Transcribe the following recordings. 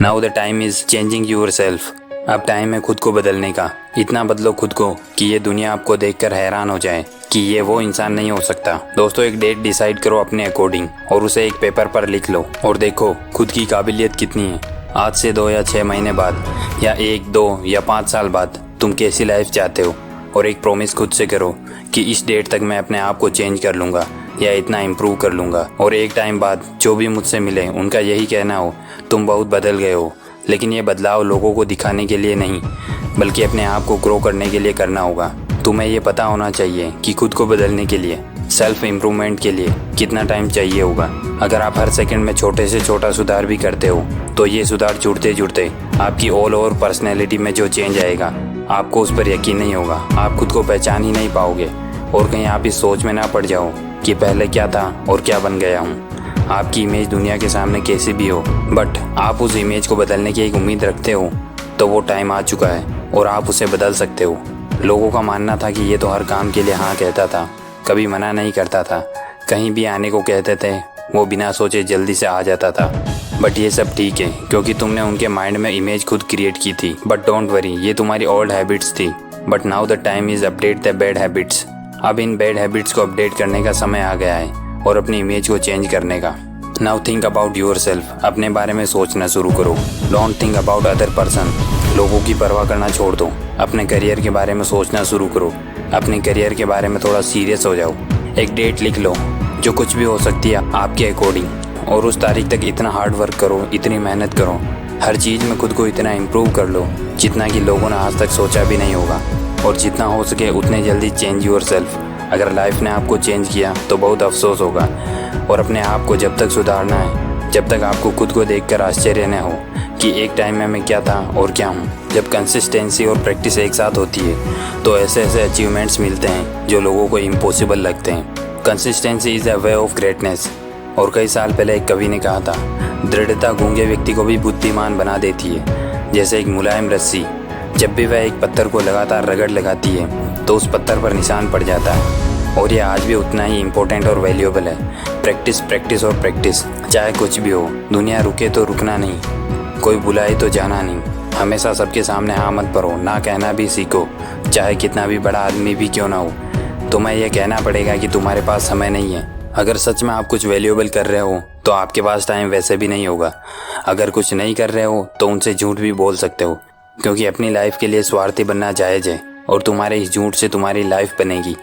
Now the time is changing yourself. अब time है खुद को बदलने का। इतना बदलो खुद को कि ये दुनिया आपको देखकर हैरान हो जाए कि ये वो इंसान नहीं हो सकता। दोस्तों, एक डेट डिसाइड करो अपने अकॉर्डिंग और उसे एक पेपर पर लिख लो और देखो खुद की काबिलियत कितनी है। आज से 2 या 6 महीने बाद या 1, 2 या 5 साल बाद तुम कैसी लाइफ चाहते हो, और एक प्रॉमिस खुद से करो कि इस डेट तक मैं अपने आप को चेंज कर लूँगा या इतना इम्प्रूव कर लूँगा। और एक टाइम बाद जो भी मुझसे मिले उनका यही कहना हो तुम बहुत बदल गए हो। लेकिन ये बदलाव लोगों को दिखाने के लिए नहीं बल्कि अपने आप को ग्रो करने के लिए करना होगा। तुम्हें ये पता होना चाहिए कि खुद को बदलने के लिए, सेल्फ इम्प्रूवमेंट के लिए कितना टाइम चाहिए होगा। अगर आप हर सेकंड में छोटे से छोटा सुधार भी करते हो तो ये सुधार जुड़ते जुड़ते आपकी ऑल ओवर पर्सनैलिटी में जो चेंज आएगा आपको उस पर यकीन नहीं होगा। आप खुद को पहचान ही नहीं पाओगे और कहीं आप इस सोच में ना पड़ जाओ कि पहले क्या था और क्या बन गया हूँ। आपकी इमेज दुनिया के सामने कैसी भी हो, बट आप उस इमेज को बदलने की एक उम्मीद रखते हो तो वो टाइम आ चुका है और आप उसे बदल सकते हो। लोगों का मानना था कि ये तो हर काम के लिए हाँ कहता था, कभी मना नहीं करता था, कहीं भी आने को कहते थे वो बिना सोचे जल्दी से आ जाता था। बट ये सब ठीक है क्योंकि तुमने उनके माइंड में इमेज खुद क्रिएट की थी। बट डोंट वरी, ये तुम्हारी ओल्ड हैबिट्स थी। But now the time is update the bad habits. अब इन बैड हैबिट्स को अपडेट करने का समय आ गया है और अपनी इमेज को चेंज करने का। Now think about your self. अपने बारे में सोचना शुरू करो। Don't think about other person. लोगों की परवाह करना छोड़ दो। अपने करियर के बारे में सोचना शुरू करो। अपने करियर के बारे में थोड़ा सीरियस हो जाओ। एक डेट लिख लो जो कुछ भी हो सकती है आपके अकॉर्डिंग, और उस तारीख तक इतना हार्ड वर्क करो, इतनी मेहनत करो, हर चीज़ में खुद को इतना इम्प्रूव कर लो जितना कि लोगों ने आज तक सोचा भी नहीं होगा। और जितना हो सके उतने जल्दी चेंज योर सेल्फ। अगर लाइफ ने आपको चेंज किया तो बहुत अफसोस होगा, और अपने आप को जब तक सुधारना है जब तक आपको खुद को देखकर आश्चर्य न हो कि एक टाइम में मैं क्या था और क्या हूँ। जब कंसिस्टेंसी और प्रैक्टिस एक साथ होती है तो ऐसे ऐसे अचीवमेंट्स मिलते हैं जो लोगों को इम्पॉसिबल लगते हैं। Consistency is a way of greatness. और कई साल पहले एक कवि ने कहा था, दृढ़ता गूंगे व्यक्ति को भी बुद्धिमान बना देती है। जैसे एक मुलायम रस्सी, जब भी वह एक पत्थर को लगातार रगड़ लगाती है तो उस पत्थर पर निशान पड़ जाता है। और ये आज भी उतना ही इम्पोर्टेंट और वैल्यूएबल है। प्रैक्टिस, प्रैक्टिस और प्रैक्टिस। चाहे कुछ भी हो, दुनिया रुके तो रुकना नहीं, कोई बुलाए तो जाना नहीं। हमेशा सबके सामने हाँ मत भरो, ना कहना भी सीखो, चाहे कितना भी बड़ा आदमी भी क्यों ना हो। तुम्हें यह कहना पड़ेगा कि तुम्हारे पास समय नहीं है। अगर सच में आप कुछ वैल्यूएबल कर रहे हो तो आपके पास टाइम वैसे भी नहीं होगा। अगर कुछ नहीं कर रहे हो तो उनसे झूठ भी बोल सकते हो, क्योंकि अपनी लाइफ के लिए स्वार्थी बनना जायज़ है। और तुम्हारे इस झूठ से तुम्हारी लाइफ बनेगी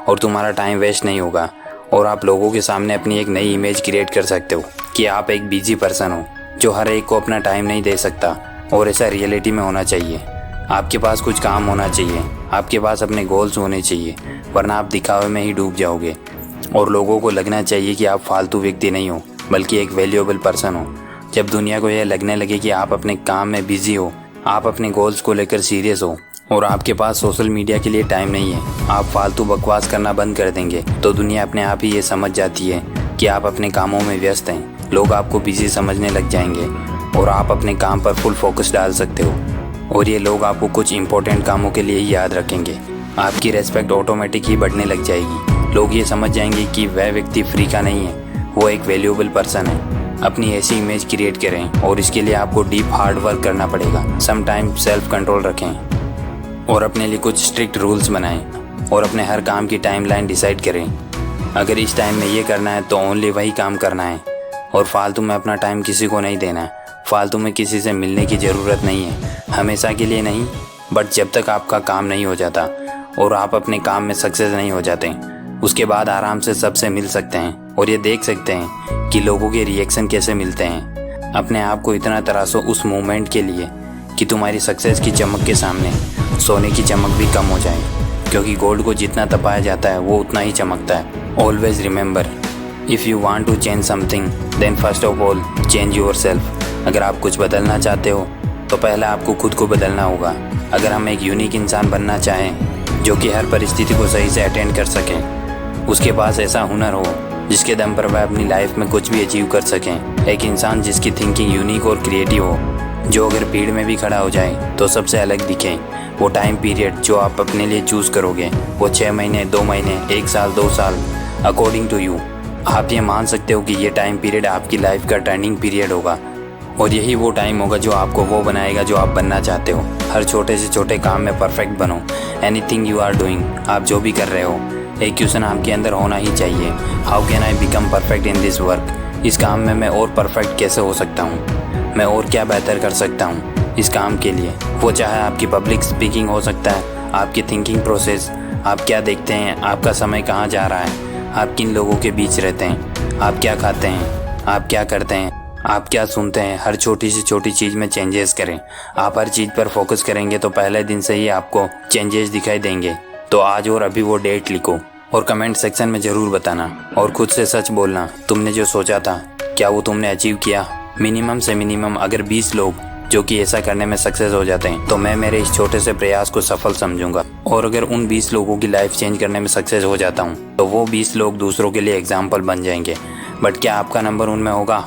और तुम्हारा टाइम वेस्ट नहीं होगा, और आप लोगों के सामने अपनी एक नई इमेज क्रिएट कर सकते हो कि आप एक बिजी पर्सन हो जो हर एक को अपना टाइम नहीं दे सकता। और ऐसा रियलिटी में होना चाहिए। आपके पास कुछ काम होना चाहिए, आपके पास अपने गोल्स होने चाहिए, वरना आप दिखावे में ही डूब जाओगे। और लोगों को लगना चाहिए कि आप फालतू व्यक्ति नहीं हो बल्कि एक वैल्यूएबल पर्सन हो। जब दुनिया को यह लगने लगे कि आप अपने काम में बिजी हो, आप अपने गोल्स को लेकर सीरियस हो और आपके पास सोशल मीडिया के लिए टाइम नहीं है, आप फालतू बकवास करना बंद कर देंगे तो दुनिया अपने आप ही ये समझ जाती है कि आप अपने कामों में व्यस्त हैं। लोग आपको बिजी समझने लग जाएंगे और आप अपने काम पर फुल फोकस डाल सकते हो, और ये लोग आपको कुछ इंपॉर्टेंट कामों के लिए ही याद रखेंगे। आपकी रेस्पेक्ट ऑटोमेटिक ही बढ़ने लग जाएगी। लोग ये समझ जाएंगे कि वह व्यक्ति फ्री का नहीं है, वो एक वैल्यूएबल पर्सन है। अपनी ऐसी इमेज क्रिएट करें और इसके लिए आपको डीप हार्ड वर्क करना पड़ेगा। सम टाइम सेल्फ कंट्रोल रखें और अपने लिए कुछ स्ट्रिक्ट रूल्स बनाएं और अपने हर काम की टाइमलाइन डिसाइड करें। अगर इस टाइम में ये करना है तो ओनली वही काम करना है, और फालतू में अपना टाइम किसी को नहीं देना। फालतू में किसी से मिलने की ज़रूरत नहीं है, हमेशा के लिए नहीं, बट जब तक आपका काम नहीं हो जाता और आप अपने काम में सक्सेस नहीं हो जाते, उसके बाद आराम से सबसे मिल सकते हैं और ये देख सकते हैं कि लोगों के रिएक्शन कैसे मिलते हैं। अपने आप को इतना तराशो उस मोमेंट के लिए कि तुम्हारी सक्सेस की चमक के सामने सोने की चमक भी कम हो जाए, क्योंकि गोल्ड को जितना तपाया जाता है वो उतना ही चमकता है। Always remember, if you want to change something then first of all change yourself. अगर आप कुछ बदलना चाहते हो तो पहले आपको खुद को बदलना होगा। अगर हम एक यूनिक इंसान बनना चाहें जो कि हर परिस्थिति को सही से अटेंड कर सकें, उसके पास ऐसा हुनर हो जिसके दम पर वह अपनी लाइफ में कुछ भी अचीव कर सकें, एक इंसान जिसकी थिंकिंग यूनिक और क्रिएटिव हो, जो अगर भीड़ में भी खड़ा हो जाए तो सबसे अलग दिखे, वो टाइम पीरियड जो आप अपने लिए चूज़ करोगे वो 6 महीने, 2 महीने, 1 साल, 2 साल, अकॉर्डिंग टू यू। आप ये मान सकते हो कि ये टाइम पीरियड आपकी लाइफ का टर्निंग पीरियड होगा और यही वो टाइम होगा जो आपको वो बनाएगा जो आप बनना चाहते हो। हर छोटे से छोटे काम में परफेक्ट बनो। एनीथिंग यू आर डूइंग, आप जो भी कर रहे हो, एक क्वेश्चन आपके अंदर होना ही चाहिए, how can I become perfect in this work. इस काम में मैं और परफेक्ट कैसे हो सकता हूँ, मैं और क्या बेहतर कर सकता हूँ इस काम के लिए। वो चाहे आपकी पब्लिक स्पीकिंग हो सकता है, आपकी थिंकिंग प्रोसेस, आप क्या देखते हैं, आपका समय कहाँ जा रहा है, आप किन लोगों के बीच रहते हैं, आप क्या खाते हैं, आप क्या करते हैं, आप क्या सुनते हैं। हर छोटी से छोटी चीज़ में चेंजेस करें। आप हर चीज़ पर फोकस करेंगे तो पहले दिन से ही आपको चेंजेस दिखाई देंगे। तो आज और अभी वो डेट लिखो और कमेंट सेक्शन में ज़रूर बताना और खुद से सच बोलना। तुमने जो सोचा था क्या वो तुमने अचीव किया। मिनिमम से मिनिमम अगर 20 लोग जो कि ऐसा करने में सक्सेस हो जाते हैं तो मैं मेरे इस छोटे से प्रयास को सफल समझूंगा। और अगर उन 20 लोगों की लाइफ चेंज करने में सक्सेस हो जाता हूँ तो वो 20 लोग दूसरों के लिए एग्जाम्पल बन जाएंगे। बट क्या आपका नंबर उनमें होगा?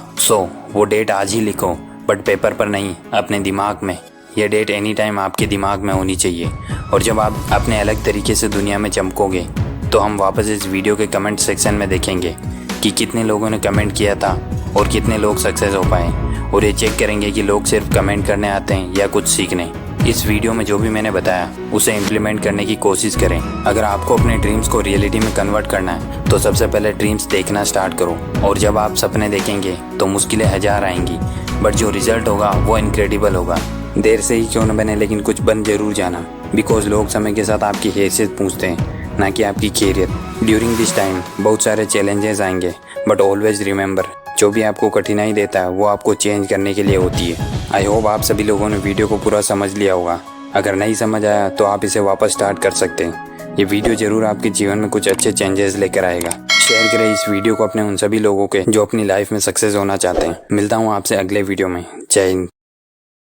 वो डेट आज ही लिखो, बट पेपर पर नहीं, अपने दिमाग में। यह डेट एनी टाइम आपके दिमाग में होनी चाहिए। और जब आप अपने अलग तरीके से दुनिया में चमकोगे तो हम वापस इस वीडियो के कमेंट सेक्शन में देखेंगे कि कितने लोगों ने कमेंट किया था और कितने लोग सक्सेस हो पाए। और ये चेक करेंगे कि लोग सिर्फ कमेंट करने आते हैं या कुछ सीखने। इस वीडियो में जो भी मैंने बताया उसे इम्प्लीमेंट करने की कोशिश करें। अगर आपको अपने ड्रीम्स को रियलिटी में कन्वर्ट करना है तो सबसे पहले ड्रीम्स देखना स्टार्ट करो। और जब आप सपने देखेंगे तो मुश्किलें 1000 आएंगी, बट जो रिजल्ट होगा वो इनक्रेडिबल होगा। देर से ही क्यों न बने लेकिन कुछ बन जरूर जाना, बिकॉज लोग समय के साथ आपकी हैसियत पूछते हैं, ना कि आपकी खैरियत। ड्यूरिंग दिस टाइम बहुत सारे चैलेंजेस आएंगे, बट ऑलवेज रिमेंबर, जो भी आपको कठिनाई देता है वो आपको चेंज करने के लिए होती है। आई होप आप सभी लोगों ने वीडियो को पूरा समझ लिया होगा। अगर नहीं समझ आया तो आप इसे वापस स्टार्ट कर सकते हैं। ये वीडियो जरूर आपके जीवन में कुछ अच्छे चेंजेस लेकर आएगा। शेयर करें इस वीडियो को अपने उन सभी लोगों के जो अपनी लाइफ में सक्सेस होना चाहते हैं। मिलता हूँ आपसे अगले वीडियो में। जय हिंद।